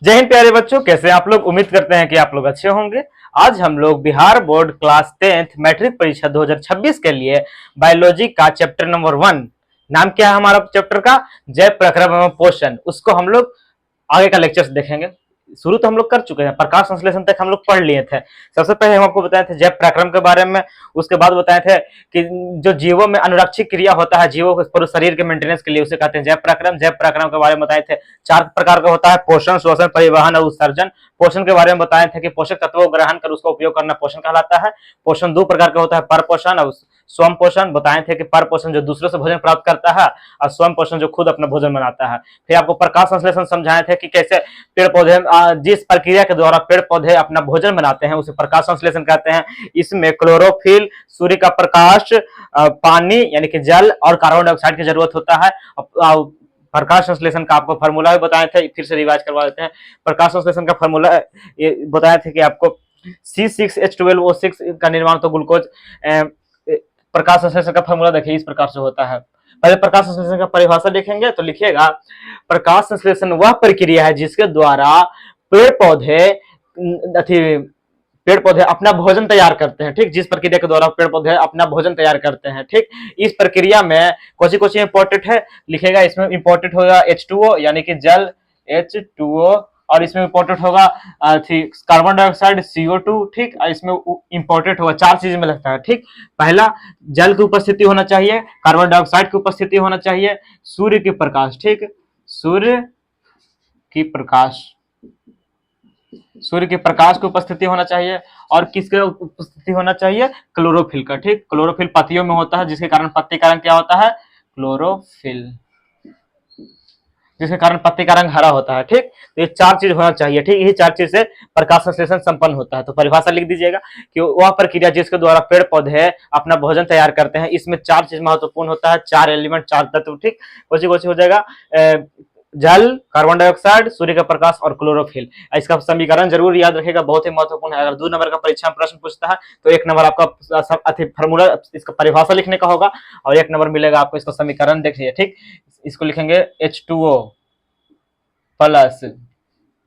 जय हिंद प्यारे बच्चों, कैसे आप लोग। उम्मीद करते हैं कि आप लोग अच्छे होंगे। आज हम लोग Bihar board class 10th matric परीक्षा 2026 के लिए बायोलॉजी का चैप्टर नंबर 1, नाम क्या है हमारा चैप्टर का, जैव प्रक्रम एवं पोषण, उसको हम लोग आगे का लेक्चर्स देखेंगे। शुरू तो हम लोग कर चुके हैं, प्रकाश संश्लेषण तक हम लोग पढ़ लिए थे। सबसे पहले हम आपको बताए थे जैव प्रक्रम के बारे में, उसके बाद बताए थे कि जो जीवों में अनुरक्षित क्रिया होता है जीवों के पूरे शरीर के मेंटेनेंस के लिए, उसे कहते हैं जैव प्रक्रम। जैव प्रक्रम के बारे में बताए थे 4 प्रकार का होता है: पोषण, शोषण, परिवहन और उत्सर्जन। पोषण के बारे में बताए थे कि पोषक तत्वों को ग्रहण कर उसका उपयोग करना पोषण कहलाता है। पोषण 2 प्रकार का होता है: पर पोषण और स्वयं पोषण। बताए थे कि पर पोषण जो दूसरों से भोजन प्राप्त करता है और स्वयं पोषण जो खुद अपना भोजन बनाता है। फिर आपको प्रकाश संश्लेषण समझाए थे कि कैसे पेड़ पौधे जिस प्रक्रिया के द्वारा पेड़ पौधे अपना भोजन बनाते हैं उसे प्रकाश संश्लेषण कहते हैं। इसमें क्लोरोफिल, सूर्य का प्रकाश, पानी यानी कि जल और कार्बन डाइऑक्साइड की जरूरत होता है। प्रकाश संश्लेषण का आपको फार्मूला भी बताए थे, फिर से रिवाइज करवा देते हैं। प्रकाश संश्लेषण का फार्मूला बताए थे कि आपको C6H12O6 का निर्माण तो ग्लूकोज। प्रकाश संश्लेषण का फार्मूला देखिए इस प्रकार से होता है। पहले प्रकाश संश्लेषण का परिभाषा लिखेंगे तो लिखिएगा, प्रकाश संश्लेषण वह प्रक्रिया है जिसके द्वारा पेड़ पौधे अपना भोजन तैयार करते हैं। ठीक, जिस प्रक्रिया के द्वारा पेड़ पौधे अपना भोजन तैयार करते हैं। ठीक, इस प्रक्रिया में कौन सी इंपॉर्टेंट है लिखेगा, इसमें इंपॉर्टेंट होगा H2O यानी कि जल H2O, और इसमें इंपॉर्टेंट होगा कार्बन डाइऑक्साइड CO2। ठीक, इसमें इंपॉर्टेंट होगा 4 चीज में लगता है। ठीक, पहला जल की उपस्थिति होना चाहिए, कार्बन डाइऑक्साइड की उपस्थिति होना चाहिए, सूर्य की प्रकाश। ठीक, सूर्य की प्रकाश की उपस्थिति होना चाहिए, और किसके उपस्थिति होना चाहिए, क्लोरोफिल का। ठीक, क्लोरोफिल पत्तियों में होता है जिसके कारण पत्ती का रंग क्या होता है, क्लोरोफिल, जिसके कारण पत्ती का रंग हरा होता है। ठीक, तो ये 4 चीज होना चाहिए। ठीक, यही 4 चीज से प्रकाश संश्लेषण संपन्न होता है। तो परिभाषा लिख दीजिएगा कि वह प्रक्रिया जिसके द्वारा पेड़ पौधे अपना भोजन तैयार करते हैं, इसमें 4 चीज महत्वपूर्ण होता है, 4 एलिमेंट, 4 तत्व। ठीक, कौन सी हो जाएगा, जल, कार्बन डाइऑक्साइड, सूर्य का प्रकाश और क्लोरोफिल। इसका समीकरण जरूर याद रखेगा, बहुत ही महत्वपूर्ण है। अगर 2 नंबर का परीक्षा में प्रश्न पूछता है तो 1 नंबर आपका फार्मूला इसका परिभाषा लिखने का होगा, और 1 नंबर मिलेगा आपको इसका समीकरण देखिए। ठीक, इसको लिखेंगे H2O प्लस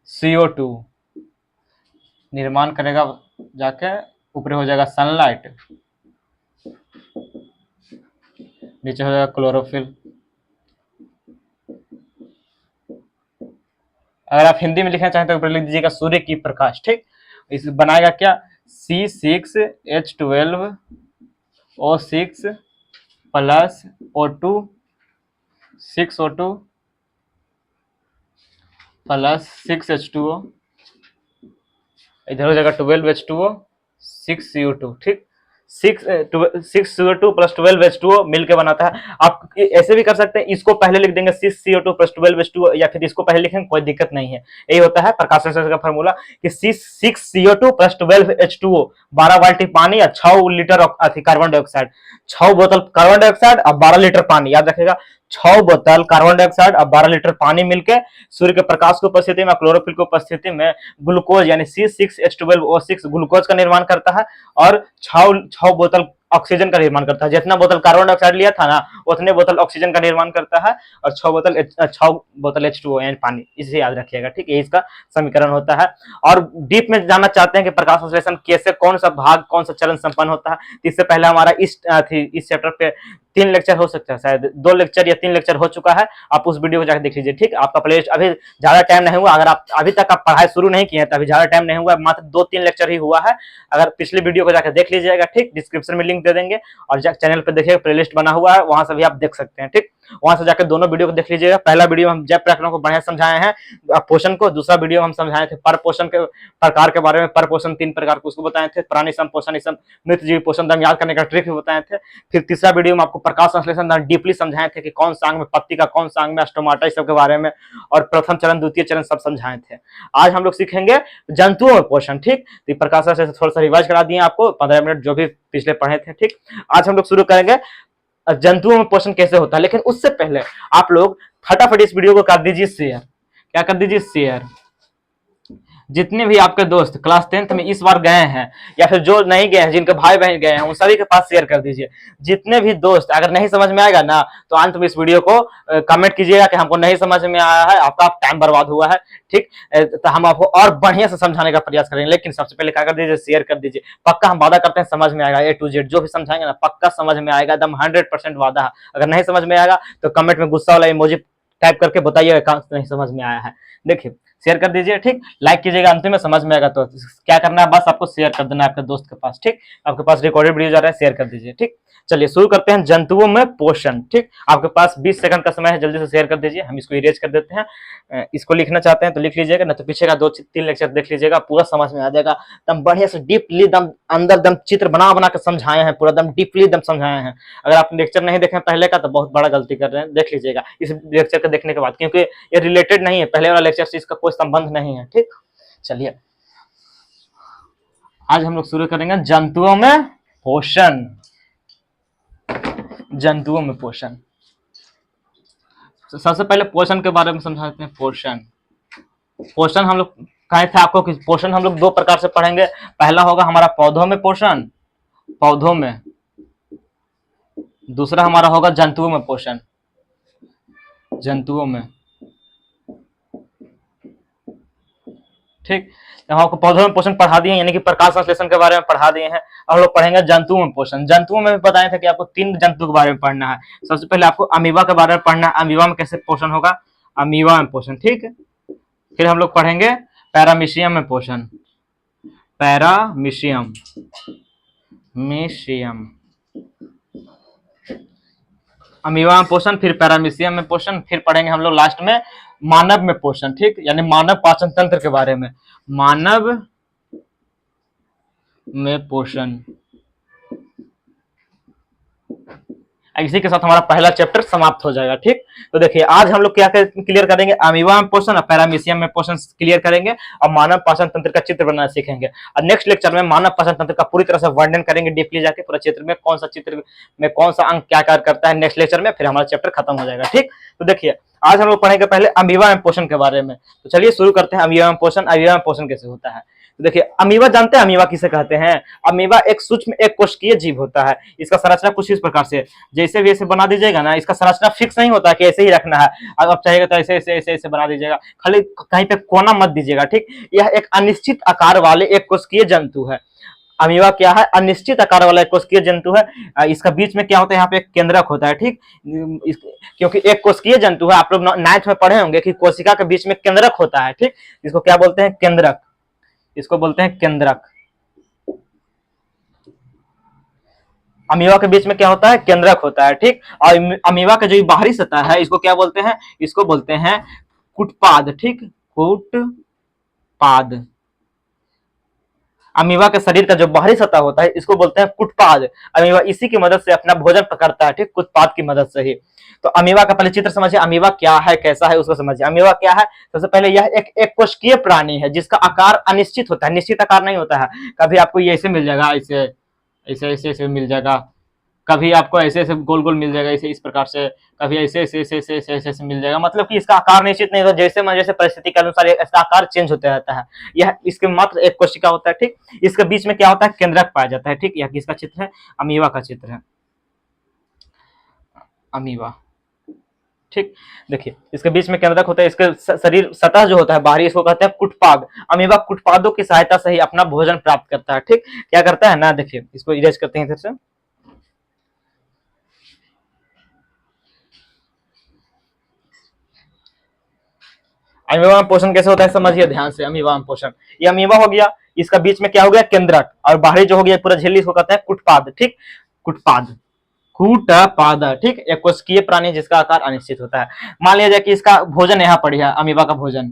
CO2 निर्माण करेगा जाके ऊपर हो जाएगा सनलाइट, नीचे हो जाएगा क्लोरोफिल। अगर आप हिंदी में लिखना चाहें तो ऊपर लिख दीजिएगा सूर्य की प्रकाश। ठीक, इस बनाएगा क्या, C6H12O6 plus O2 6O2 plus 6H2O, इधर हो जाएगा 12H2O 6CO2। ठीक, 6CO2 प्लस 12H2O मिलकर बनाता है। आप ऐसे भी कर सकते हैं, इसको पहले लिख देंगे 6CO2 प्लस 12H2O, या फिर इसको पहले लिखेंगे, कोई दिक्कत नहीं है। यही होता है प्रकाश संश्लेषण का फार्मूला कि 6CO2 प्लस 12H2O, 12 बाल्टी पानी और 6 लीटर कार्बन डाइऑक्साइड, 6 बोतल कार्बन डाइऑक्साइड और 12 लीटर पानी। याद रखेगा, 6 बोतल कार्बन डाइऑक्साइड और 12 लीटर पानी मिलकर सूर्य के प्रकाश की उपस्थिति में, क्लोरोफिल की उपस्थिति में ग्लूकोज यानी C6H12O6 ग्लूकोज का निर्माण करता है, और 6 बोतल ऑक्सीजन का निर्माण करता है। जितना बोतल कार्बन डाइऑक्साइड लिया था ना, उतने बोतल ऑक्सीजन का निर्माण करता है, और 6 बोतल H2O यानी पानी, इसे याद रखिएगा। ठीक, ये इसका समीकरण होता है। और डीप में जानना चाहते हैं कि प्रकाश संश्लेषण कैसे, कौन सा भाग, कौन सा चरण संपन्न होता है, इससे पहले हमारा इस चैप्टर पे 3 लेक्चर हो सकता है, शायद 2 लेक्चर या 3 लेक्चर हो चुका है। आप उस वीडियो को जाकर देख लीजिए। ठीक, आपका प्लेलिस्ट अभी ज्यादा टाइम नहीं हुआ, अगर आप अभी तक आप पढ़ाई शुरू नहीं किए हैं तो अभी ज्यादा टाइम नहीं हुआ, मात्र 2-3 लेक्चर ही हुआ है। अगर पिछले वीडियो को जाकर देख लीजिएगा। ठीक, डिस्क्रिप्शन में लिंक दे देंगे, और चैनल पे देखिएगा प्लेलिस्ट बना हुआ है, वहां से भी आप देख सकते हैं। ठीक, वहां से जाकर दोनों वीडियो को देख लीजिएगा। पहला वीडियो हम जैव प्रक्रम को बढ़िया समझाए हैं, पोषण को। दूसरा वीडियो हम समझाए थे पर पोषण के प्रकार के बारे में, पर पोषण 3 प्रकार को उसको बताए थे, प्राणी सम, पोषण सम, मृत जीव पोषण दम याद करने का ट्रिक भी बताए थे। फिर तीसरा वीडियो में आपको प्रकाश संश्लेषण डीपली समझाए थे कि कौन सा अंग में पत्ती का, कौन सा अंग में स्टोमाटा, इस सब के बारे में, और प्रथम चरण, द्वितीय चरण सब समझाए थे। आज हम लोग सीखेंगे जंतुओं में पोषण। ठीक, तो प्रकाश से थोड़ा सा रिवाइज करा दिए आपको 15 मिनट जो भी पिछले पढ़े थे। ठीक, आज हम लोग शुरू करेंगे जंतुओं में पोषण कैसे होता है। लेकिन उससे पहले आप लोग फटाफट इस वीडियो को कर दीजिए शेयर। क्या कर दीजिए, शेयर। जितने भी आपके दोस्त क्लास 10th में इस बार गए हैं या फिर जो नहीं गए हैं, जिनके भाई बहन गए हैं, उन सभी के पास शेयर कर दीजिए। जितने भी दोस्त, अगर नहीं समझ में आएगा ना तो अंत में इस वीडियो को कमेंट कीजिएगा कि हमको नहीं समझ में आया है, आपका टाइम बर्बाद हुआ है, ठीक। तो हम आपको और बढ़िया से समझाने का प्रयास करेंगे, लेकिन सबसे पहले क्या कर दीजिए, शेयर कर दीजिए। पक्का हम वादा करते हैं समझ में आएगा, A to Z जो भी समझाएंगे ना पक्का समझ में आएगा, एकदम 100% वादा है। अगर नहीं समझ में आएगा तो कमेंट में गुस्सा वाला इमोजी टाइप करके बताइएगा नहीं समझ में आया है। देखिए शेयर कर दीजिए, ठीक। लाइक कीजिएगा, अंतिम में समझ में आएगा तो क्या करना है, बस आपको शेयर कर देना है आपके दोस्त के पास, ठीक। आपके पास रिकॉर्डेड वीडियो जा रहा है, शेयर कर दीजिए, ठीक। चलिए शुरू करते हैं, जंतुओं में पोषण, ठीक। आपके पास 20 सेकंड का समय है, जल्दी से शेयर कर दीजिए, हम इसको इरेज कर देते हैं। इसको लिखना चाहते हैं तो लिख लीजिएगा, ना तो पीछे का 2-3 लेक्चर देख लीजिएगा, पूरा समझ में आ जाएगा। दम बढ़िया से डीपली दम अंदर दम चित्र बना बना के समझाए हैं, पूरा दम डीपली दम समझाए हैं। अगर आप लेक्चर नहीं देखें पहले का तो बहुत बड़ा गलती कर रहे हैं, देख लीजिएगा इस लेक्चर को देखने के बाद, क्योंकि ये रिलेटेड नहीं है, पहले वाला लेक्चर से इसका कोई संबंध नहीं है, ठीक। चलिए आज हम लोग शुरू करेंगे जंतुओं में पोषण। जंतुओं में पोषण, तो सबसे पहले पोषण के बारे में समझाते हैं। पोषण, पोषण हम लोग कहे थे आपको कि पोषण हम लोग 2 प्रकार से पढ़ेंगे। पहला होगा हमारा पौधों में पोषण, पौधों में। दूसरा हमारा होगा जंतुओं में पोषण, जंतुओं में, ठीक। हम आपको पौधों में पोषण पढ़ा दिए, यानी कि प्रकाश संश्लेषण के बारे में पढ़ा दिए हैं। हम लोग पढ़ेंगे जंतुओं में पोषण। जंतुओं में भी बताए थे कि आपको 3 जंतु के बारे में पढ़ना है। सबसे पहले आपको अमीबा के बारे में पढ़ना है, अमीबा में कैसे पोषण होगा, अमीबा में पोषण, ठीक। फिर हम लोग पढ़ेंगे पैरामीशियम में पोषण, पैरामीशियम, मीशियम, अमीबा में पोषण, फिर पैरामीशियम में पोषण, फिर पढ़ेंगे हम लोग लास्ट में मानव में पोषण, ठीक। यानी मानव पाचन तंत्र के बारे में, मानव में पोषण। इसी के साथ हमारा पहला चैप्टर समाप्त हो जाएगा, ठीक। तो देखिए आज हम लोग क्या क्लियर करेंगे, अमीबा में पोषण और पैरामीशियम में पोषण क्लियर करेंगे, और मानव पाचन तंत्र का चित्र बनाना सीखेंगे। और नेक्स्ट लेक्चर में मानव पाचन तंत्र का पूरी तरह से वर्णन करेंगे, डीपली जाके पूरा चित्र में कौन सा चित्र में कौन सा अंग क्या कार्य करता है। नेक्स्ट लेक्चर में फिर हमारा चैप्टर खत्म हो जाएगा, ठीक। तो देखिए आज हम लोग पढ़ेंगे पहले अमीबा में पोषण के बारे में। तो चलिए शुरू करते हैं अमीबा में पोषण। अमीबा में पोषण कैसे होता है, तो देखिए अमीबा जानते हैं अमीबा किसे कहते हैं। अमीबा एक सूक्ष्म एक कोशिकीय जीव होता है। इसका संरचना कुछ इस प्रकार से, जैसे भी ऐसे बना दीजिएगा ना, इसका संरचना फिक्स नहीं होता कि ऐसे ही रखना है, अगर आप चाहेगा तो ऐसे ऐसे ऐसे ऐसे बना दीजिएगा, खाली कहीं पे कोना मत दीजिएगा, ठीक। यह एक अनिश्चित आकार वाले एक कोशिकीय जंतु है। अमीबा क्या है, अनिश्चित आकार वाला एक कोशिकीय जंतु है। इसका बीच में क्या होता है, यहाँ पे एक केंद्रक होता है, ठीक। क्योंकि एक कोशिकीय जंतु है, आप लोग 9th में पढ़े होंगे कि कोशिका के बीच में केंद्रक होता है, ठीक। इसको क्या बोलते हैं, केंद्रक, इसको बोलते हैं केंद्रक। अमीबा के बीच में क्या होता है, केंद्रक होता है, ठीक। और अमीबा का जो बाहरी सतह है इसको क्या बोलते हैं, इसको बोलते हैं कुटपाद, ठीक, कुटपाद। अमीबा के शरीर का जो बाहरी सतह होता है इसको बोलते हैं कुटपाद। अमीबा इसी की मदद से अपना भोजन पकड़ता है, ठीक, कुटपाद की मदद से ही। तो अमीबा का पहले चित्र समझिए, अमीबा क्या है, कैसा है, उसको समझिए। अमीबा क्या है, सबसे पहले यह एक कोशिकीय प्राणी है जिसका आकार अनिश्चित होता है, निश्चित आकार नहीं होता है। कभी आपको ये ऐसे मिल जाएगा, ऐसे ऐसे ऐसे ऐसे मिल जाएगा, कभी आपको ऐसे ऐसे गोल गोल मिल जाएगा, ऐसे इस प्रकार से, कभी ऐसे ऐसे ऐसे ऐसे ऐसे ऐसे मिल जाएगा। मतलब कि इसका आकार निश्चित नहीं होता, जैसे परिस्थिति के अनुसार इसका आकार चेंज होता रहता है। यह इसके मात्र एक कोशिका होता है, ठीक। इसके बीच में क्या होता है, केंद्रक पाया जाता है, ठीक। यह किसका चित्र है, अमीबा का चित्र है, अमीबा, ठीक। देखिए इसके बीच में केंद्रक होता है, इसके शरीर सतह जो होता है बाहरी, इसको कहते हैं कुटपाद। अमीबा कुटपादों की सहायता से ही अपना भोजन प्राप्त करता है, ठीक। क्या करता है ना, देखिए इसको इरेज करते हैं इधर से। अमीबा में पोषण कैसे होता है समझिए ध्यान से। अमीबा में पोषण, ये अमीबा हो गया, इसका बीच में क्या हो गया, केंद्रक, और बाहरी जो हो गया पूरा झिल्ली, इसको कहते हैं कुटपाद, ठीक। कुटपाद, कूटपाद, ठीक। एक कोशिकीय प्राणी जिसका आकार अनिश्चित होता है। मान लिया जाए कि इसका भोजन यहाँ पर है, अमीबा का भोजन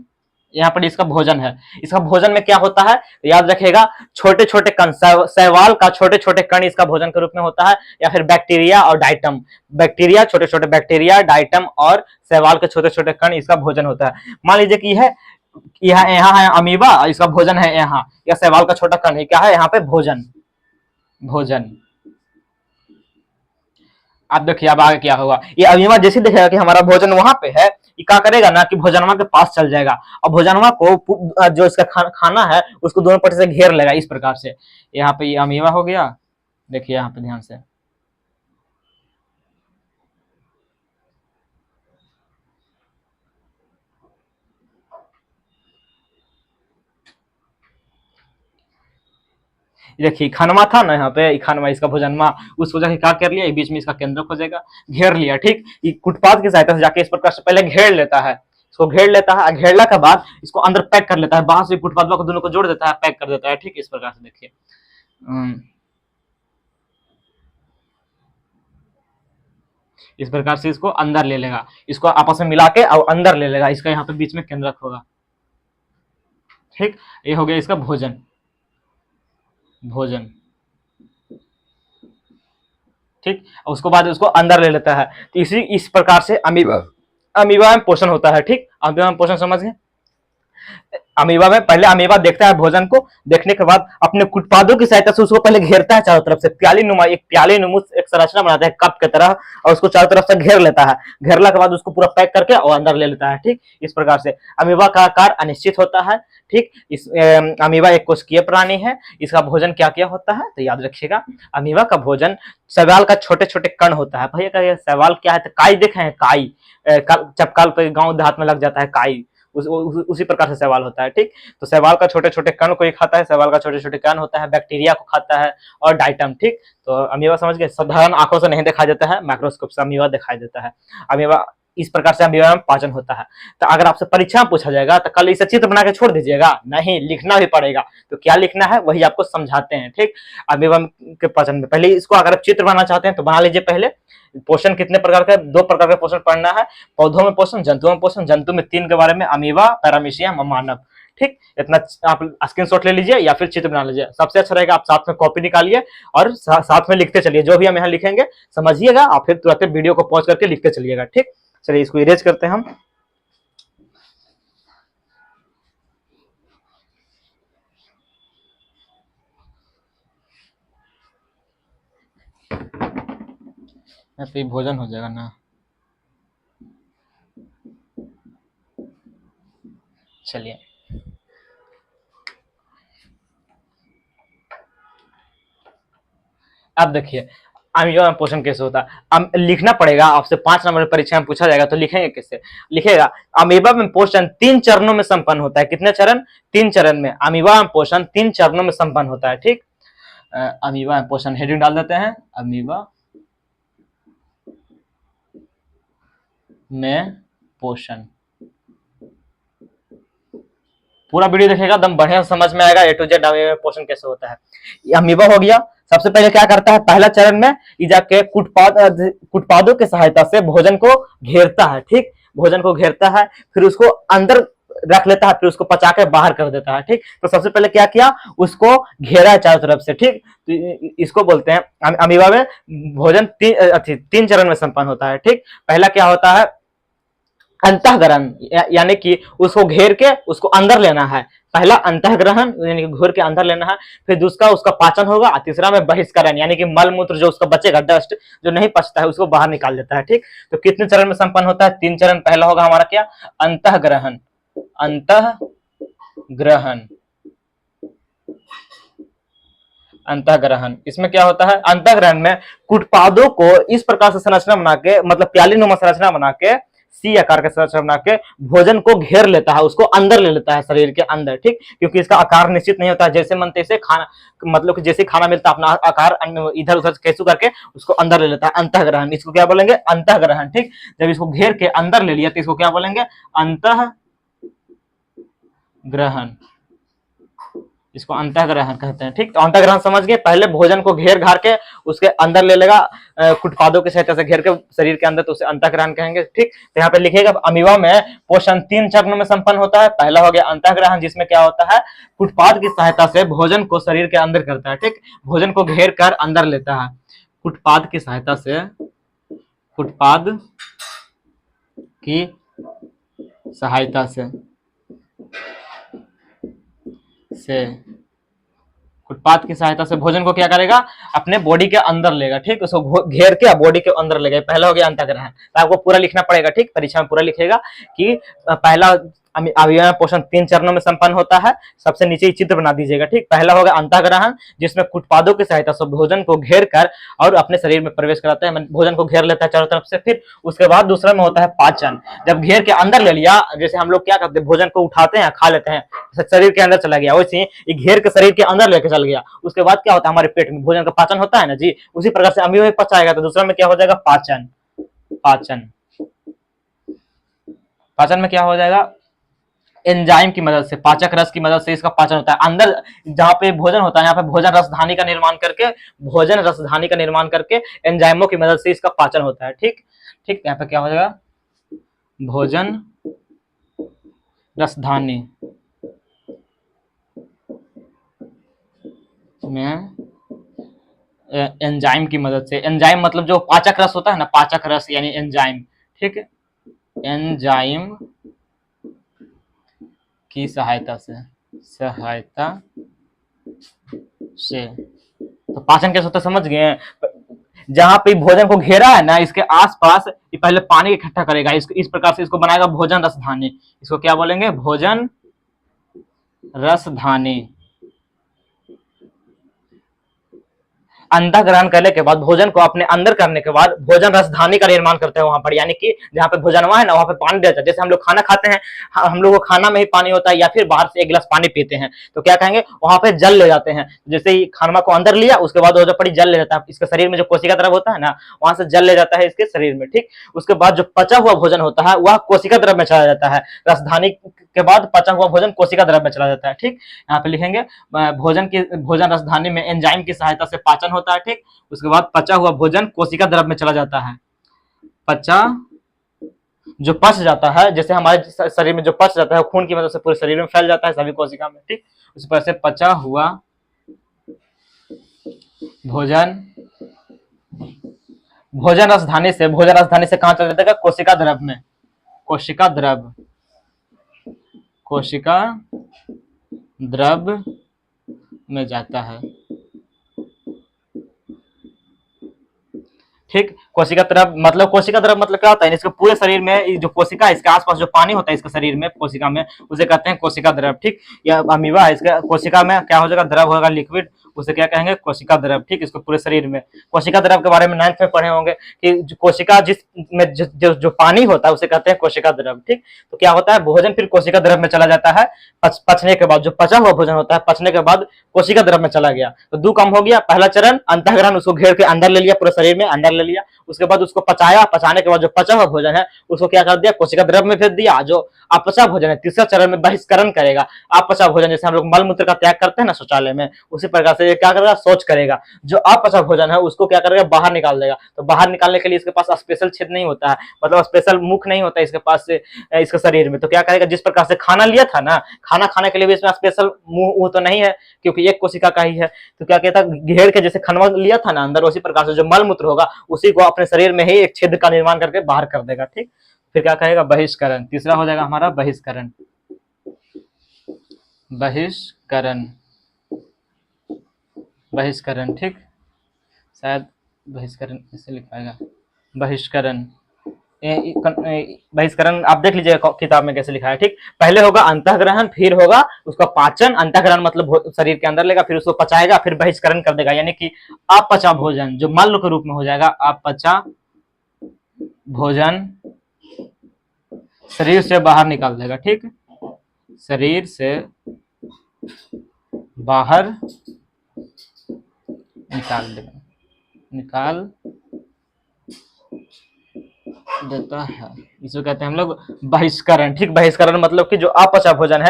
यहाँ पर इसका भोजन है। इसका भोजन में क्या होता है, तो याद रखिएगा छोटे छोटे कण, शैवाल का छोटे छोटे कण इसका भोजन के रूप में होता है, या फिर बैक्टीरिया और डाइटम, बैक्टीरिया छोटे छोटे बैक्टीरिया, डाइटम और शैवाल के छोटे छोटे कण इसका भोजन होता है। मान लीजिए कि यहाँ है अमीबा, इसका भोजन है यहाँ, या शैवाल का छोटा कण है, क्या है यहाँ पे, भोजन, भोजन। आप देखिए अब आगे क्या होगा, ये अमीबा जैसे देखेगा कि हमारा भोजन वहां पे है, ये क्या करेगा ना कि भोजनवा के पास चल जाएगा और भोजनवा को जो इसका खाना है उसको दोनों पट्टी से घेर लेगा इस प्रकार से। यहाँ पे ये अमीबा हो गया, देखिए यहाँ पे ध्यान से, देखिए खानवा था ना यहाँ पे, खानवा इसका भोजनमा, उसको जाके क्या कर लिया, बीच में इसका केंद्र खोजेगा, घेर लिया, ठीक। ये कुटपाद की सहायता से जाके इस प्रकार से पहले घेर लेता है, इसको घेर लेता है, घेरला के बाद इसको अंदर पैक कर लेता है, बाहर से कुटपादवा को दोनों को जोड़ देता है, पैक कर देता है, ठीक। इस प्रकार से देखिए इस प्रकार से इसको अंदर ले लेगा, इसको आपस में मिला के और अंदर ले लेगा, इसका यहाँ पे बीच में केंद्रक होगा, ठीक। ये हो गया इसका भोजन, भोजन, ठीक। उसको बाद उसको अंदर ले लेता है। तो इस प्रकार से अमीबा अमीबा में पोषण होता है, ठीक। अमीबा में पोषण समझ गए। अमीबा में पहले अमीबा देखता है भोजन को, देखने के बाद अपने कुटपादों की सहायता से उसको पहले घेरता है चारों तरफ से, प्याली नुमा एक प्याली नुमा एक संरचना बनाता है कप की तरह, और उसको चारों तरफ से घेर लेता है, घेरला के बाद उसको पूरा पैक करके और अंदर ले लेता है, ठीक। इस प्रकार से अमीबा का आकार अनिश्चित होता है, ठीक। इस अमीबा एक कोशिकीय प्राणी है। इसका भोजन क्या क्या होता है तो याद रखिएगा, अमीबा का भोजन शैवाल का छोटे छोटे कण होता है। भैया का शैवाल क्या है तो काई देखे हैं, काई चपकाल पे गांव देहात में लग जाता है काई, उसी प्रकार से शैवाल होता है, ठीक। तो शैवाल का छोटे छोटे कण को ही खाता है, शैवाल का छोटे छोटे कण होता है, बैक्टीरिया को खाता है और डाइटम, ठीक। तो अमीबा समझ गए, साधारण आंखों से नहीं दिखाई देता है, माइक्रोस्कोप से अमीबा दिखाई देता है। अमीबा इस प्रकार से अमीबा में पाचन होता है। तो अगर आपसे परीक्षा में पूछा जाएगा तो कल इसे चित्र बना के छोड़ दीजिएगा, नहीं, लिखना भी पड़ेगा। तो क्या लिखना है वही आपको समझाते हैं, ठीक। अमीबा के पाचन में पहले इसको अगर आप चित्र बनाना चाहते हैं तो बना लीजिए। पहले पोषण कितने प्रकार का, 2 प्रकार का पोषण पढ़ना है, पौधों में पोषण, जंतुओं में पोषण। जंतु में 3 के बारे में, अमीबा, पैरामीशियम, मानव, ठीक। इतना आप स्क्रीनशॉट ले लीजिए या फिर चित्र बना लीजिए, सबसे अच्छा रहेगा। आप साथ में कॉपी निकालिए और साथ में लिखते चलिए, जो भी हम यहाँ लिखेंगे समझिएगा, आप फिर तुरंत वीडियो को पॉज करके लिखते चलिएगा, ठीक। चलिए इसको इरेज करते हैं हम। तो भोजन हो जाएगा ना, चलिए अब देखिए अमीबा में पोषण कैसे होता है। अब लिखना पड़ेगा, आपसे 5 नंबर परीक्षा में पूछा जाएगा तो लिखेंगे कैसे, लिखेगा अमीबा में पोषण 3 चरणों में संपन्न होता है। कितने चरण, 3 चरण में अमीबा में पोषण 3 चरणों में संपन्न होता है, ठीक। अमीबा में पोषण हेडिंग डाल देते हैं, अमीबा में पोषण, पूरा वीडियो देखेगा एकदम बढ़िया समझ में आएगा, ए टू जेड अमीबा में पोषण कैसे होता है। अमीबा हो गया, सबसे पहले क्या करता है, पहला चरण में ये जाके कुटपादों की सहायता से भोजन को घेरता है, ठीक। भोजन को घेरता है, फिर उसको अंदर रख लेता है, फिर उसको पचा के बाहर कर देता है, ठीक। तो सबसे पहले क्या किया, उसको घेरा है चारों तरफ से, ठीक। तो इसको बोलते हैं अमीबा में भोजन 3 चरण में संपन्न होता है, ठीक। पहला क्या होता है, अंतःग्रहण, यानी कि उसको घेर के उसको अंदर लेना है। पहला अंतःग्रहण यानी कि घोर के अंदर लेना है, फिर दूसरा उसका पाचन होगा, तीसरा में बहिष्करण यानी कि मल मूत्र जो उसका बचेगा, डस्ट जो नहीं पचता है उसको बाहर निकाल देता है, ठीक। तो कितने चरण में संपन्न होता है, 3 चरण। पहला होगा हमारा क्या, अंतःग्रहण, अंतःग्रहण, अंतःग्रहण। इसमें क्या होता है, अंतःग्रहण में कुटपादों को इस प्रकार से संरचना बना के, मतलब प्याली नुमा संरचना बना के, सी आकार का संरचना बना के भोजन को घेर लेता है, उसको अंदर ले लेता है शरीर के अंदर, ठीक। क्योंकि इसका आकार निश्चित नहीं होता है, जैसे मन तैसे खाना, मतलब कि जैसे खाना मिलता है अपना आकार इधर उधर कैसू करके उसको अंदर ले लेता है, अंतःग्रहण। इसको क्या बोलेंगे, अंतःग्रहण, ठीक। जब इसको घेर के अंदर ले लिया तो इसको क्या बोलेंगे, अंतःग्रहण, इसको अंतःग्रहण कहते हैं, ठीक। तो अंतःग्रहण समझ गए, पहले भोजन को घेर घार के उसके अंदर ले लेगा, कुटपादों की सहायता से घेर के शरीर के अंदर, तो उसे अंतःग्रहण कहेंगे, ठीक। तो यहाँ पे लिखिएगा अमीबा में पोषण 3 चरणों में संपन्न होता है। पहला हो गया अंतःग्रहण, जिसमें क्या होता है, कुटपाद की सहायता से भोजन को शरीर के अंदर करता है, ठीक। भोजन को घेर कर अंदर लेता है कुटपाद की सहायता से, कुटपाद की सहायता से कुटपाद की सहायता से भोजन को क्या करेगा, अपने बॉडी के अंदर लेगा, ठीक, उसको घेर के बॉडी के अंदर लेगा। पहला हो गया अंतःग्रहण, तो आपको पूरा लिखना पड़ेगा, ठीक, परीक्षा में पूरा लिखेगा कि पहला अभियान पोषण 3 चरणों में संपन्न होता है। सबसे नीचे ही चित्र बना दीजिएगा, ठीक। पहला होगा अंतःग्रहण, जिसमें कुटपादों की सहायता से भोजन को घेर कर और अपने शरीर में प्रवेश कराता है, भोजन को घेर लेता है चारों तरफ से। फिर उसके बाद दूसरा में होता है पाचन, जब घेर के अंदर ले लिया, जैसे हम लोग क्या करते हैं, भोजन को उठाते हैं, खा लेते हैं, शरीर के अंदर चला गया, वैसे ही घेर के शरीर के अंदर लेके चल गया। उसके बाद क्या होता है, हमारे पेट में भोजन का पाचन होता है ना जी, उसी प्रकार से अमीब में पचाएगा। तो दूसरा में क्या हो जाएगा, पाचन। पाचन पाचन में क्या हो जाएगा, एंजाइम की मदद से, पाचक रस की मदद से इसका पाचन होता है। अंदर जहां पे भोजन होता है, यहाँ पे भोजन रसधानी का निर्माण करके एंजाइमों की मदद से इसका पाचन होता है, ठीक। ठीक, यहाँ पे क्या हो जाएगा, भोजन रसधानी में एंजाइम की मदद से, एंजाइम मतलब जो पाचक रस होता है ना, पाचक रस यानी एंजाइम, ठीक है, एंजाइम की सहायता से तो पाचन कैसे होता है समझ गए। जहां पे भोजन को घेरा है ना, इसके आसपास ये पहले पानी इकट्ठा करेगा, इस प्रकार से इसको बनाएगा भोजन रसधानी। इसको क्या बोलेंगे, भोजन रसधानी। अंतःग्रहण करने के बाद, भोजन को अपने अंदर करने के बाद भोजन रसधानी का निर्माण करते हैं वहां पर, यानी कि जहां पे भोजन हुआ है ना, वहां पे पानी रहता है। जैसे हम लोग खाना खाते हैं, हम लोग को खाना में ही पानी होता है, या फिर बाहर से एक गिलास पानी पीते हैं, तो क्या कहेंगे, वहां पे जल ले जाते हैं। जैसे ही खाना को अंदर लिया, उसके बाद जो पड़ी जल ले जाता है, इसके शरीर में जो कोशिका द्रव होता है ना, वहां से जल ले जाता है इसके शरीर में, ठीक। उसके बाद जो पचा हुआ भोजन होता है वह कोशिका द्रव में चला जाता है। रसधानी के बाद पचा हुआ भोजन कोशिका द्रव में चला जाता है, ठीक। यहाँ पे लिखेंगे भोजन रसधानी में एंजाइम की सहायता से पाचन होता है, ठीक। उसके बाद पचा हुआ भोजन कोशिका द्रव में चला जाता है। जो पच जाता है, जैसे हमारे शरीर में जो पच जाता है, खून की मदद से पूरे शरीर में फैल जाता है, सभी कोशिका में, ठीक। उस पर से पचा हुआ भोजन रसधानी से कहां चला जाता है, कोशिका द्रव में जाता है, ठीक। कोशिका द्रव मतलब क्या होता है, इसके पूरे शरीर में जो कोशिका है, इसके आसपास जो पानी होता है इसके शरीर में, कोशिका में, उसे कहते हैं कोशिका द्रव, ठीक। या अमीबा है, इसके कोशिका में क्या हो जाएगा, द्रव होगा, लिक्विड, उसे क्या कहेंगे, कोशिका द्रव, ठीक। इसको पूरे शरीर में कोशिका द्रव के बारे में 9th में पढ़े होंगे कि कोशिका जिसमें जो पानी होता है उसे कहते हैं कोशिका द्रव, ठीक। तो क्या होता है, भोजन फिर कोशिका द्रव में चला जाता है, पचने के बाद, जो पचा हुआ भोजन होता है, पचने के बाद कोशिका द्रव में चला गया। तो 2 काम हो गया, पहला चरण अंतःग्रहण, उसको घेर के अंदर ले लिया, पूरे शरीर में अंदर ले लिया। उसके बाद उसको पचाया, पचाने के बाद जो पचा हुआ भोजन है उसको क्या कर दिया, कोशिका द्रव में भेज दिया। जो अपचा भोजन है, तीसरा चरण में बहिष्करण करेगा। अपचा भोजन, जैसे हम लोग मल मूत्र का त्याग करते हैं ना शौचालय में, उसी प्रकार से क्या करेगा, शौच करेगा। जो अपचा भोजन है उसको क्या करेगा, बाहर निकाल देगा। तो बाहर निकालने के लिए इसके पास स्पेशल छेद नहीं होता है, मतलब स्पेशल मुख नहीं होता है इसके पास से, इसके शरीर में। तो क्या करेगा, जिस प्रकार से खाना लिया था ना, खाना खाने के लिए भी इसमें स्पेशल मुंह तो नहीं है, क्योंकि एक कोशिका का ही है। तो क्या कहता है, घेर के जैसे खनवा लिया था ना अंदर, उसी प्रकार से जो मल मूत्र होगा उसी को अपने शरीर में ही एक छेद का निर्माण करके बाहर कर देगा, ठीक। फिर क्या कहेगा, बहिष्करण। तीसरा हो जाएगा हमारा बहिष्करण। बहिष्करण, ठीक। शायद बहिष्करण ऐसे लिखाएगा, बहिष्करण। बहिष्करण आप देख लीजिएगा किताब में कैसे लिखा है, ठीक। पहले होगा अंतःग्रहण, फिर होगा उसका पाचन। अंतःग्रहण मतलब शरीर के अंदर लेगा, फिर उसको पचाएगा, फिर बहिष्करण कर देगा, यानी कि अपचा भोजन जो मल के रूप में हो जाएगा, अपचा भोजन शरीर से बाहर निकाल देगा, ठीक। शरीर से बाहर निकाल देता है, इसको कहते हैं हम लोग बहिष्करण, ठीक। बहिष्करण मतलब कि जो अपचा भोजन है,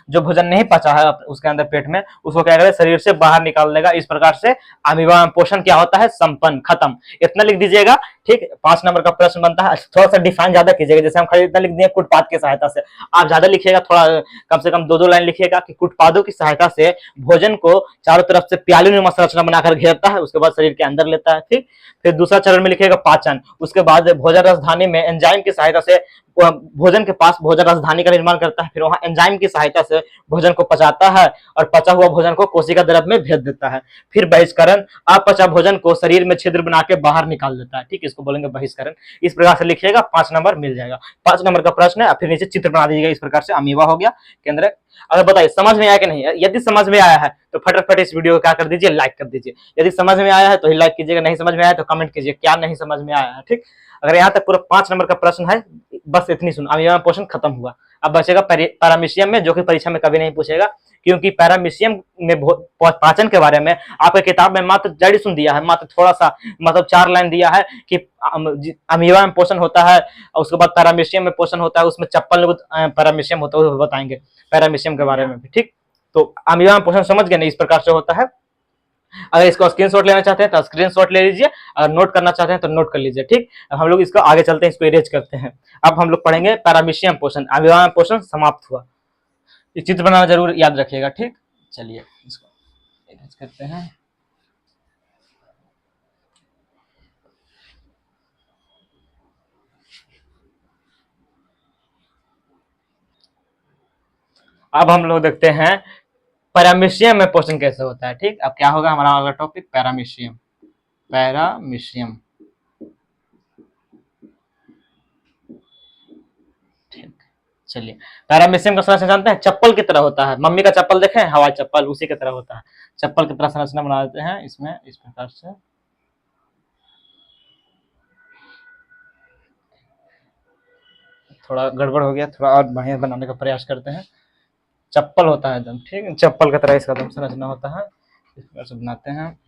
जो भोजन नहीं पचा है उसके अंदर पेट में, उसको क्या करेगा, शरीर से बाहर निकाल देगा। इस प्रकार से अमीबा में पोषण क्या होता है, संपन्न, खत्म। इतना लिख दीजिएगा, ठीक। 5 नंबर का प्रश्न बनता है। थोड़ा सा डिफाइन ज्यादा कीजिएगा, जैसे हम खाली इतना लिख दिए कुटपाद की सहायता से, आप ज्यादा लिखिएगा, थोड़ा कम से कम 2-2 लाइन लिखिएगा कि कुटपादों की सहायता से भोजन को चारों तरफ से प्याली नुमा संरचना बनाकर घेरता है, उसके बाद शरीर के अंदर लेता है, ठीक। फिर दूसरा चरण में लिखिएगा पाचन। उसके बाद भोजन रसधानी में एंजाइम की सहायता से भोजन के पास भोजन राजधानी का निर्माण करता है, फिर वहां एंजाइम की सहायता से भोजन को पचाता है और पचा हुआ भोजन को कोशिका द्रव में भेज देता है। फिर बहिष्करण, अपचा भोजन को शरीर में छिद्र बना के बाहर निकाल देता है, ठीक, इसको बोलेंगे बहिष्करण। इस प्रकार से लिखिएगा, 5 नंबर मिल जाएगा। 5 नंबर का प्रश्न है, फिर नीचे चित्र बना दीजिएगा इस प्रकार से, अमीबा हो गया केंद्र। अगर बताइए समझ में आया कि नहीं? यदि समझ में आया है तो फटाफट इस वीडियो को क्या कर दीजिए, लाइक कर दीजिए। यदि समझ में आया है तो ही लाइक कीजिएगा, नहीं समझ में आया तो कमेंट कीजिए क्या नहीं समझ में आया है, ठीक। अगर यहाँ तक पूरा 5 नंबर का प्रश्न है, बस इतनी सुन, अमीबा में पोषण खत्म हुआ। अब बचेगा पैरामीशियम में, जो कि परीक्षा में कभी नहीं पूछेगा, क्योंकि पैरामीशियम में पाचन के बारे में आपके किताब में मात्र जड़ सुन दिया है, मात्र थोड़ा सा, मतलब 4 लाइन दिया है कि अमीबा में पोषण होता है, और उसके बाद पैरामीशियम में पोषण होता है, उसमें चप्पल पैरामीशियम होता है, वो बताएंगे पैरामीशियम के बारे में भी, ठीक। तो अमीबा में पोषण समझ गए नहीं, इस प्रकार से होता है। अगर इसको स्क्रीनशॉट लेना चाहते हैं तो स्क्रीनशॉट ले लीजिए, अगर नोट करना चाहते हैं तो नोट कर लीजिए, ठीक। अब हम लोग इसको आगे चलते हैं, इसको इरेज करते हैं। अब हम लोग पढ़ेंगे पैरामीशियम पोषण, अमीबा में पोषण समाप्त हुआ। ये चित्र बनाना जरूर याद रखिएगा, ठीक। चलिए इसको इरेज करते हैं। अब हम लोग देखते हैं पैरामीशियम में पोषण कैसे होता है, ठीक। अब क्या होगा हमारा अगला टॉपिक, पैरामीशियम। पैरामीशियम, ठीक। चलिए, पैरामीशियम का संरचना जानते हैं, चप्पल की तरह होता है। मम्मी का चप्पल देखें, हवाई चप्पल, उसी की तरह होता है। चप्पल की तरह संरचना बना देते हैं इसमें इस प्रकार से। थोड़ा गड़बड़ हो गया, थोड़ा और बढ़िया बनाने का प्रयास करते हैं। चप्पल होता है एकदम, ठीक, चप्पल की तरह इसका संरचना होता है, इस प्रकार से बनाते हैं।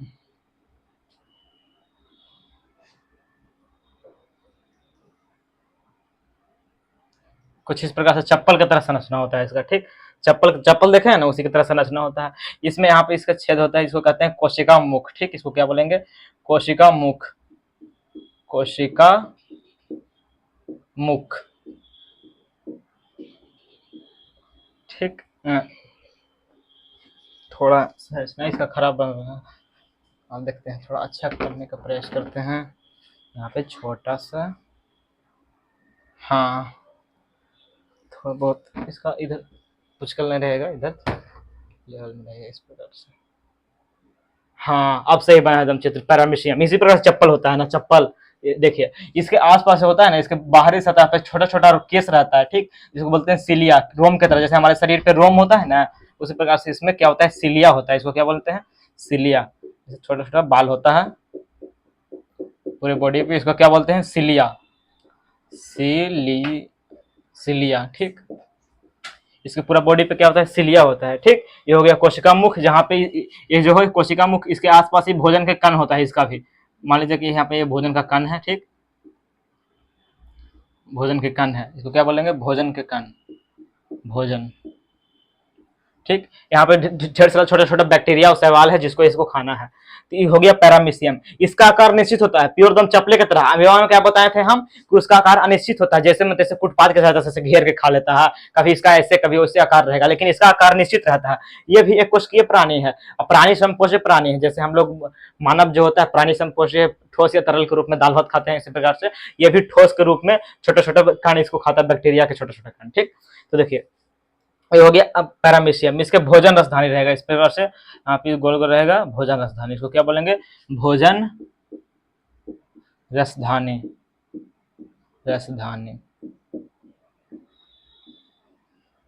कुछ इस प्रकार से चप्पल की तरह संरचना होता है इसका, ठीक। चप्पल चप्पल देखे हैं ना, उसी की तरह संरचना होता है। इसमें यहाँ पे इसका छेद होता है, इसको कहते हैं कोशिका मुख, ठीक। इसको क्या बोलेंगे, कोशिका मुख, कोशिका मुख, ठीक। थोड़ा संरचना इसका खराब बन रहा है, अब देखते हैं, थोड़ा अच्छा करने का प्रयास करते हैं। यहाँ पे छोटा सा, हाँ, थोड़ा बहुत इसका इधर पुचकल नहीं रहेगा, इधर लेवल में रहेगा इस प्रकार से। हाँ, अब सही बना एकदम चित्र। पैरामीशियम इसी प्रकार से चप्पल होता है ना, चप्पल देखिए, इसके आसपास होता है ना, इसके बाहरी सतह पे छोटा छोटा केस रहता है, ठीक, जिसको बोलते हैं सिलिया, रोम की तरह। जैसे हमारे शरीर पे रोम होता है ना, उसी प्रकार से इसमें क्या होता है, सिलिया होता है। इसको क्या बोलते हैं, सिलिया। छोटा छोटा बाल होता है पूरे बॉडी पे, इसको क्या बोलते हैं, सिलिया, सिलिया, ठीक। इसके पूरा बॉडी पे क्या होता है, सिलिया होता है, ठीक। ये हो गया कोशिका मुख, जहाँ पे ये जो है कोशिका मुख, इसके आसपास ही भोजन के कण होता है इसका भी। मान लीजिए कि यहाँ पे ये भोजन का कण है, ठीक, भोजन के कण है, इसको क्या बोलेंगे, भोजन के कण, भोजन, ठीक। यहाँ पे ढेर सारा छोटा छोटा बैक्टीरिया और शैवाल है जिसको इसको खाना है। तो ये हो गया पैरामीशियम। इसका आकार निश्चित होता है, प्योर दम चपले की तरह। अमीबा में क्या बताए थे हम कि उसका आकार अनिश्चित होता है, जैसे में तैसे फुटपाथ के सहायता से घेर के खा लेता है, कभी इसका ऐसे कभी वैसे आकार रहेगा, लेकिन इसका आकार निश्चित रहता है। ये भी एक कोशिकीय प्राणी है, प्राणी समपोषी प्राणी है। जैसे हम लोग मानव जो होता है प्राणी समपोषी, ठोस या तरल के रूप में दाल भात खाते हैं, इसी प्रकार से ये भी ठोस के रूप में छोटे छोटे कण इसको खाता है, बैक्टीरिया के छोटे छोटे कण, ठीक। तो देखिए ये हो गया अब पैरामीशियम। इसके भोजन रसधानी रहेगा इस प्रकार से, यहाँ पे गोल गोल रहेगा भोजन रसधानी, इसको क्या बोलेंगे, भोजन रसधानी, रसधानी,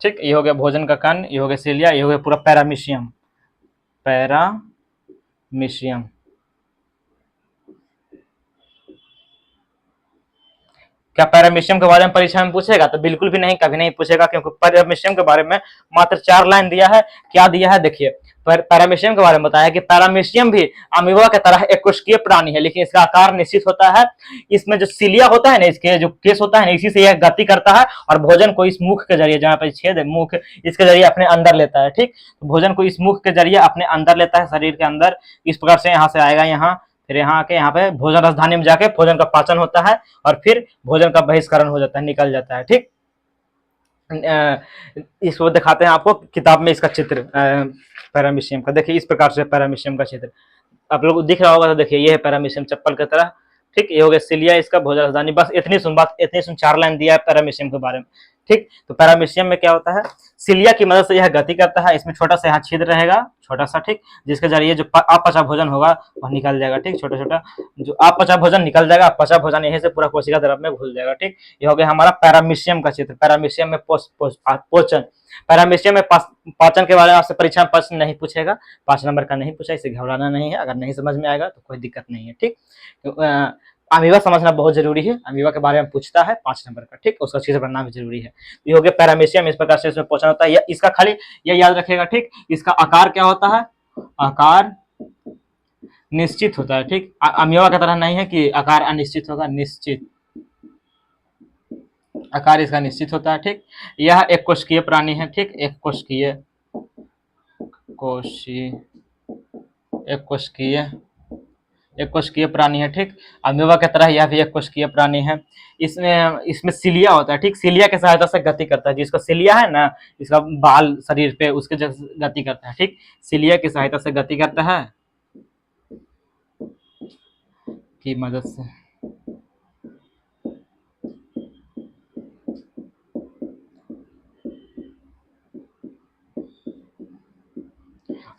ठीक। ये हो गया भोजन का कण, ये हो गया सिलिया, ये हो गया पूरा पैरामीशियम, पैरामीशियम। क्या पैरामीशियम के बारे में परीक्षा में पूछेगा? तो बिल्कुल भी नहीं, कभी नहीं पूछेगा, क्योंकि पैरामीशियम के बारे में मात्र 4 लाइन दिया है। क्या दिया है देखिए, पैरामीशियम के बारे में बताया कि पैरामीशियम भी अमीबा की तरह एक कोशिकीय प्राणी है, लेकिन इसका आकार निश्चित होता है। इसमें जो सिलिया होता है ना, इसके जो केस होता है ना, इसी से यह गति करता है और भोजन को इस मुख के जरिए, जहाँ पे छेद है मुख, इसके जरिए अपने अंदर लेता है, ठीक। तो भोजन को इस मुख के जरिए अपने अंदर लेता है, शरीर के अंदर। इस प्रकार से यहाँ से आएगा, यहाँ फिर यहाँ आके यहाँ पे भोजन राजधानी में जाके भोजन का पाचन होता है और फिर भोजन का बहिष्करण हो जाता है, निकल जाता है, ठीक। इसको दिखाते हैं आपको किताब में इसका चित्र पैरामीशियम का। देखिए इस प्रकार से पैरामीशियम का चित्र आप लोग दिख रहा होगा, तो देखिए ये है पैरामीशियम चप्पल की तरह, ठीक, ये हो गया सिलिया इसका भोजन राजधानी। बस इतनी सुन बात, इतनी सुन 4 लाइन दिया है पैरामीशियम के बारे में। ठीक, तो पैरामीशियम में क्या होता है, सिलिया की मदद से यह गति करता है। इसमें छोटा सा यहाँ छिद्र रहेगा, छोटा सा, ठीक, जिसके जरिए जो अपचा भोजन होगा वह निकल जाएगा। ठीक, छोटा छोटा जो अपचा भोजन निकल जाएगा, अपचा भोजन यहीं से पूरा कोशिका द्रव में घुल जाएगा। ठीक, ये हो गया हमारा पैरामीशियम का चित्र। पैरामीशियम में पोषण, पैरामीशियम में पाचन के बारे में आपसे परीक्षा में प्रश्न नहीं पूछेगा, 5 नंबर का नहीं पूछा, इसे घबराना नहीं है। अगर नहीं समझ में आएगा तो कोई दिक्कत नहीं है। ठीक, तो अमीबा समझना बहुत जरूरी है, अमीबा के बारे में पूछता है 5 नंबर का। ठीक, उसका चीज बनना भी जरूरी है। ये हो गया पैरामीशियम, इस प्रकार से इसमें पोषण होता है। इसका खाली ये याद रखेगा। ठीक, इसका आकार क्या होता है, आकार निश्चित होता है। ठीक, अमीबा की तरह नहीं है कि आकार अनिश्चित होगा, निश्चित आकार इसका निश्चित होता है। ठीक, यह एक कोशिकीय प्राणी है। ठीक, एक कोशिकीय प्राणी है। ठीक, अमीबा की तरह यह भी एक कोशिकीय प्राणी है। इसमें सिलिया होता है। ठीक, सिलिया की सहायता से गति करता है। जिसका सिलिया है ना, इसका बाल शरीर पे, उसके गति करता है। ठीक, सिलिया की सहायता से गति करता है की मदद से।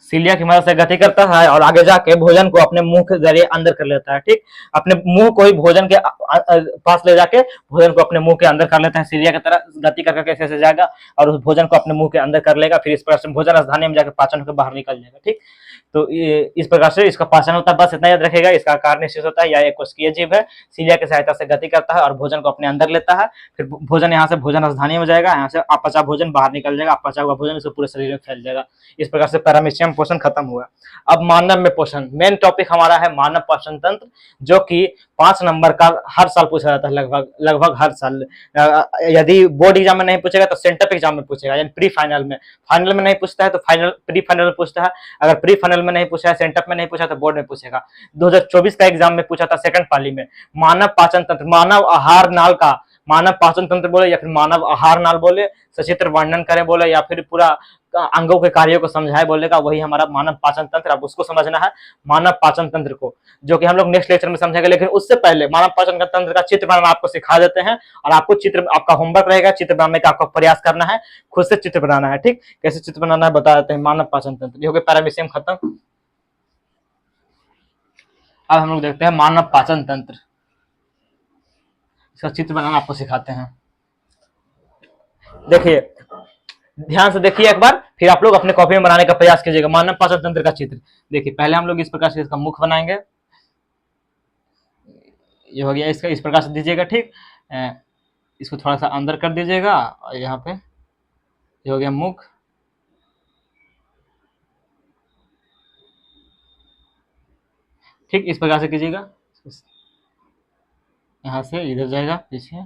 सिलिया की मदद से गति करता है और आगे जाके भोजन को अपने मुंह के जरिए अंदर कर लेता है। ठीक, अपने मुंह को ही भोजन के पास ले जाके भोजन को अपने मुंह के अंदर कर लेता है। सिलिया की तरह गति कर करके ऐसे जाएगा और उस भोजन को अपने मुंह के अंदर कर लेगा। फिर इस प्रकार से भोजन राजधानी में जाकर पाचन होकर बाहर निकल जाएगा। ठीक, तो इस प्रकार से इसका पाचन होता है। बस इतना याद रखेगा, इसका आकार निश्चित होता है, या एक कोशिकीय जीव है, सिलिया की सहायता से गति करता है और भोजन को अपने अंदर लेता है। फिर भोजन यहाँ से भोजन राजधानी में जाएगा, यहाँ से अपचा भोजन बाहर निकल जाएगा, अपचा हुआ भोजन इसके पूरे शरीर में फैल जाएगा। इस प्रकार से पैरामीशियम पोषण खत्म हुआ। अब मानव में पोषण, मेन टॉपिक हमारा है मानव पाचन तंत्र, जो कि 5 नंबर का हर साल पूछा जाता है, लगभग हर साल। यदि बोर्ड एग्जाम में नहीं पूछेगा तो सेंटअप एग्जाम में पूछेगा, यानी प्री फाइनल में। फाइनल में नहीं पूछता है तो प्री फाइनल में पूछता है। अगर प्री फाइनल में नहीं पूछा है, सेंटअप में नहीं पूछा तो बोर्ड में पूछेगा। 2024 का एग्जाम में पूछा था सेकंड पाली में, मानव पाचन तंत्र, मानव आहार नाल का, मानव पाचन तंत्र बोले या फिर मानव आहार नाल बोले, सचित्र वर्णन करें बोले, या फिर पूरा अंगों के कार्यों को समझाए बोलेगा, वही हमारा मानव पाचन तंत्र। अब उसको समझना है, मानव पाचन तंत्र को, जो कि हम लोग नेक्स्ट लेक्चर में समझेंगे। लेकिन उससे पहले मानव पाचन तंत्र का चित्र बनाना आपको सिखा देते हैं, और आपको चित्र, आपका होमवर्क रहेगा चित्र बनाने का, आपको प्रयास करना है, खुद से चित्र बनाना है। ठीक, कैसे चित्र बनाना है बता देते हैं। मानव पाचन तंत्र, ये हो गया पैरामीशियम खत्म। अब हम लोग देखते हैं मानव पाचन तंत्र, इसका चित्र बनाना आपको सिखाते हैं। देखिए, ध्यान से देखिए एक बार, फिर आप लोग अपने कॉपी में बनाने का प्रयास कीजिएगा। मानव पाचन तंत्र का चित्र देखिए, पहले हम लोग इस प्रकार से इसका मुख बनाएंगे, ये हो गया, इसका इस प्रकार से दीजिएगा। ठीक, इसको थोड़ा सा अंदर कर दीजिएगा, और यहाँ पे ये हो गया मुख। ठीक, इस प्रकार से कीजिएगा, यहाँ से इधर जाएगा पीछे।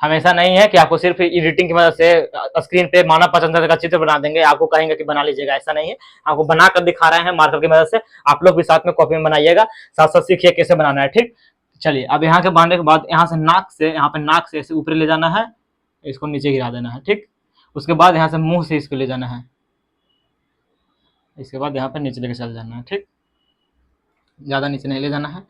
हमेशा नहीं है कि आपको सिर्फ एडिटिंग की मदद से स्क्रीन पे मानव पाचन तंत्र का चित्र बना देंगे, आपको कहेंगे कि बना लीजिएगा, ऐसा नहीं है। आपको बनाकर दिखा रहे हैं मार्कर की मदद से, आप लोग भी साथ में कॉपी में बनाइएगा, साथ साथ सीखिए कैसे बनाना है। ठीक, चलिए, अब यहाँ के बनाने के बाद यहाँ से नाक से, यहाँ पे नाक से ऐसे ऊपर ले जाना है, इसको नीचे गिरा देना है। ठीक, उसके बाद यहाँ से मुंह से इसको ले जाना है, इसके बाद यहाँ पे नीचे लेके चल जाना है। ठीक, ज्यादा नीचे नहीं ले जाना है।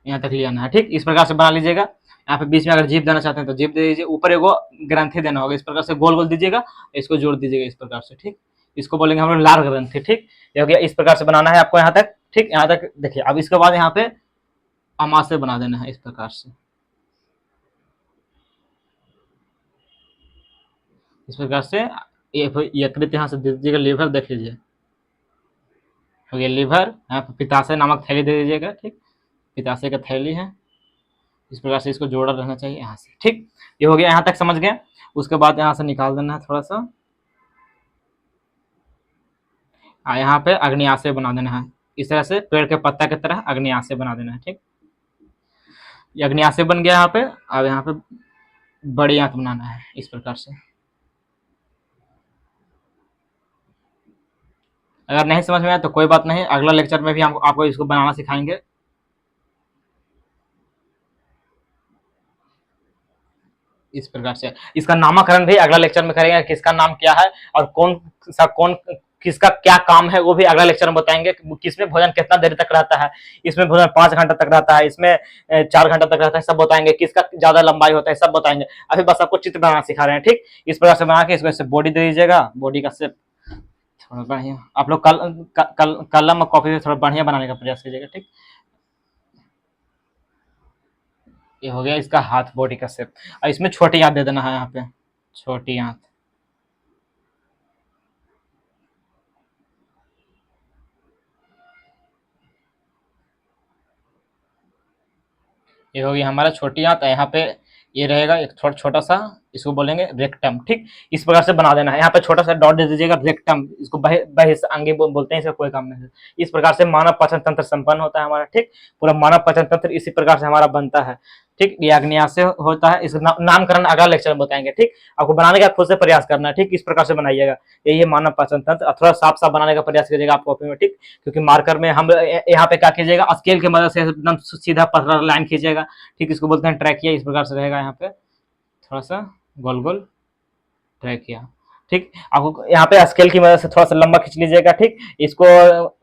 यहाँ तक ले आना है। ठीक, इस प्रकार से बना लीजिएगा। यहाँ पे बीच में अगर जीप देना चाहते हैं तो जीप दे दीजिए, ऊपर एगो ग्रंथि देना होगा, इस प्रकार से गोल गोल दीजिएगा, इसको जोड़ दीजिएगा इस प्रकार से। ठीक, इसको बोलेंगे हम लोग लार ग्रंथि। ठीक, ये हो गया, इस प्रकार से बनाना है आपको यहाँ तक। ठीक, यहाँ तक देखिए। अब इसके बाद यहाँ पे अमाशय बना देना है इस प्रकार से, इस प्रकार से यकृत यहाँ से दे दीजिएगा, लीवर देख लीजिए, हो गया लीवर। यहाँ पे पित्ताशय नामक थैली दे दीजिएगा। ठीक, पित्ताशय का थैली है, इस प्रकार से इसको जोड़ा रहना चाहिए यहाँ से। ठीक, ये हो गया, यहाँ तक समझ गए। उसके बाद यहाँ से निकाल देना है थोड़ा सा, यहाँ पे अग्न्याशय बना देना है, इस तरह से पेड़ के पत्ता की तरह अग्न्याशय बना देना है। ठीक, ये अग्न्याशय बन गया यहाँ पे। अब यहाँ पे बड़ी आंत बनाना है इस प्रकार से। अगर नहीं समझ में आया तो कोई बात नहीं, अगला लेक्चर में भी हम आपको इसको बनाना सिखाएंगे। इस प्रकार से इसका नामकरण भी अगला लेक्चर में करेंगे, किसका नाम क्या है और कौन किसका क्या काम है वो भी अगला लेक्चर में बताएंगे। किसमें भोजन कितना देर तक रहता है, इसमें भोजन 5 घंटा तक रहता है, इसमें 4 घंटा तक रहता है, सब बताएंगे। किसका ज्यादा लंबाई होता है सब बताएंगे। अभी बस आपको चित्र बनाना सिखा रहे हैं, ठीक। इस प्रकार से बना के इसको ऐसे बॉडी दे दीजिएगा। बॉडी का शेप थोड़ा बढ़िया आप लोग कलम और कॉपी में थोड़ा बढ़िया बनाने का प्रयास कीजिएगा, ठीक। ये हो गया इसका हाथ, बॉडी का शेप। और इसमें छोटी आंत दे देना है, यहाँ पे छोटी आंत। ये हो गया हमारा छोटी आंत। यहाँ पे ये रहेगा एक छोटा सा, इसको बोलेंगे रेक्टम, ठीक। इस प्रकार से बना देना है। यहाँ पे छोटा सा डॉट दे दीजिएगा, रेक्टम। इसको बहिस्वांगी बोलते हैं, इसका कोई काम नहीं है। इस प्रकार से मानव पाचन तंत्र संपन्न होता है हमारा, ठीक। पूरा मानव पाचन तंत्र इसी प्रकार से हमारा बनता है, ठीक। ये अग्न्यास से होता है। इसका नामकरण अगला लेक्चर में बताएंगे, ठीक। आपको बनाने का खुद से प्रयास करना है, ठीक। इस प्रकार से बनाइएगा। यही है मानव पाचन तंत्र। थोड़ा साफ साफ बनाने का प्रयास कीजिएगा आप कॉपी में, ठीक। क्योंकि मार्कर में हम यहाँ पे क्या कीजिएगा, स्केल की मदद से एकदम सीधा पतला लाइन खींचिएगा, ठीक। इसको बोलते हैं ट्रैकिया। इस प्रकार से रहेगा यहाँ पे थोड़ा सा गोल गोल ट्रैकिया, ठीक। आपको यहाँ पे स्केल की मदद से थोड़ा सा लंबा खींच लीजिएगा, ठीक। इसको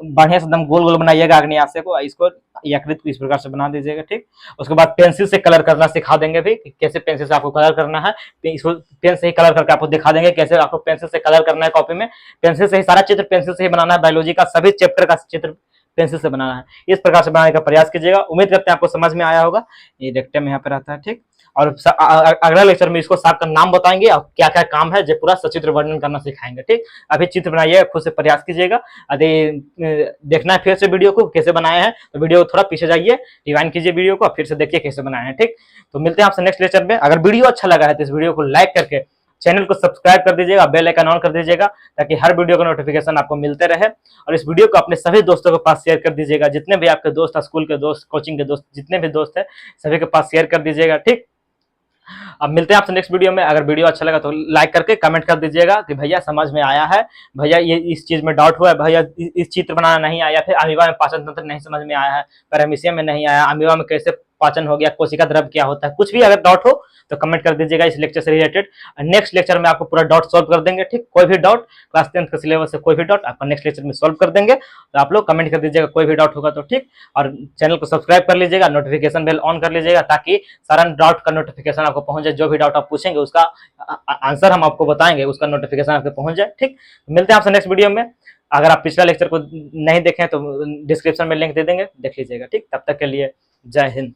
बढ़िया से एकदम गोल गोल बनाइएगा अग्न्याशय को। इसको यकृत को इस प्रकार से बना दीजिएगा, ठीक। उसके बाद पेंसिल से कलर करना सिखा देंगे भी, कैसे पेंसिल से आपको कलर करना है। इसको पेन से ही कलर करके आपको दिखा देंगे कैसे आपको पेंसिल से कलर करना है कॉपी में। पेंसिल से ही सारा चित्र पेंसिल से ही बनाना है। बायोलॉजी का सभी चैप्टर का चित्र पेंसिल से बनाना है। इस प्रकार से बनाने का प्रयास कीजिएगा। उम्मीद करते हैं आपको समझ में आया होगा। ये रेक्टम यहाँ पे रहता है, ठीक। और अगला लेक्चर में इसको साफ का नाम बताएंगे और क्या क्या काम है, जो पूरा सचित्र वर्णन करना सिखाएंगे, ठीक। अभी चित्र बनाइए, खुद से प्रयास कीजिएगा। यदि देखना है फिर से वीडियो को कैसे बनाए हैं तो वीडियो थोड़ा पीछे जाइए, रिवाइंड कीजिए वीडियो को, फिर से देखिए कैसे बनाए हैं, ठीक। तो मिलते हैं आपसे नेक्स्ट लेक्चर में। अगर वीडियो अच्छा लगा है तो इस वीडियो को लाइक करके चैनल को सब्सक्राइब कर दीजिएगा, बेल आइकन ऑन कर दीजिएगा, ताकि हर वीडियो का नोटिफिकेशन आपको मिलते रहे। और इस वीडियो को अपने सभी दोस्तों के पास शेयर कर दीजिएगा। जितने भी आपके दोस्त, स्कूल के दोस्त, कोचिंग के दोस्त, जितने भी दोस्त हैं सभी के पास शेयर कर दीजिएगा, ठीक। अब मिलते हैं आपसे नेक्स्ट वीडियो में। अगर वीडियो अच्छा लगा तो लाइक करके कमेंट कर दीजिएगा कि भैया समझ में आया है, भैया ये इस चीज में डाउट हुआ है, भैया इस चित्र बनाना नहीं आया, फिर अमीबा में पाचन तंत्र नहीं समझ में आया है, पैरामीशियम में नहीं आया, अमीबा में कैसे पाचन हो गया, कोशिका द्रव क्या होता है, कुछ भी अगर डाउट हो तो कमेंट कर दीजिएगा इस लेक्चर से रिलेटेड। नेक्स्ट लेक्चर में आपको पूरा डाउट सॉल्व कर देंगे, ठीक। कोई भी डाउट क्लास 10th के सिलेबस से कोई भी डाउट आपका नेक्स्ट लेक्चर में सॉल्व कर देंगे। तो आप लोग कमेंट कर दीजिएगा कोई भी डाउट होगा तो, ठीक। और चैनल को सब्सक्राइब कर लीजिएगा, नोटिफिकेशन बेल ऑन कर लीजिएगा, ताकि सारा डाउट का नोटिफिकेशन आपको पहुंच जाए। जो भी डाउट आप पूछेंगे उसका आंसर हम आपको बताएंगे, उसका नोटिफिकेशन आपको पहुंच जाए, ठीक। मिलते हैं आपसे नेक्स्ट वीडियो में। अगर आप पिछला लेक्चर को नहीं देखें तो डिस्क्रिप्शन में लिंक दे देंगे, देख लीजिएगा, ठीक। तब तक के लिए जय हिंद।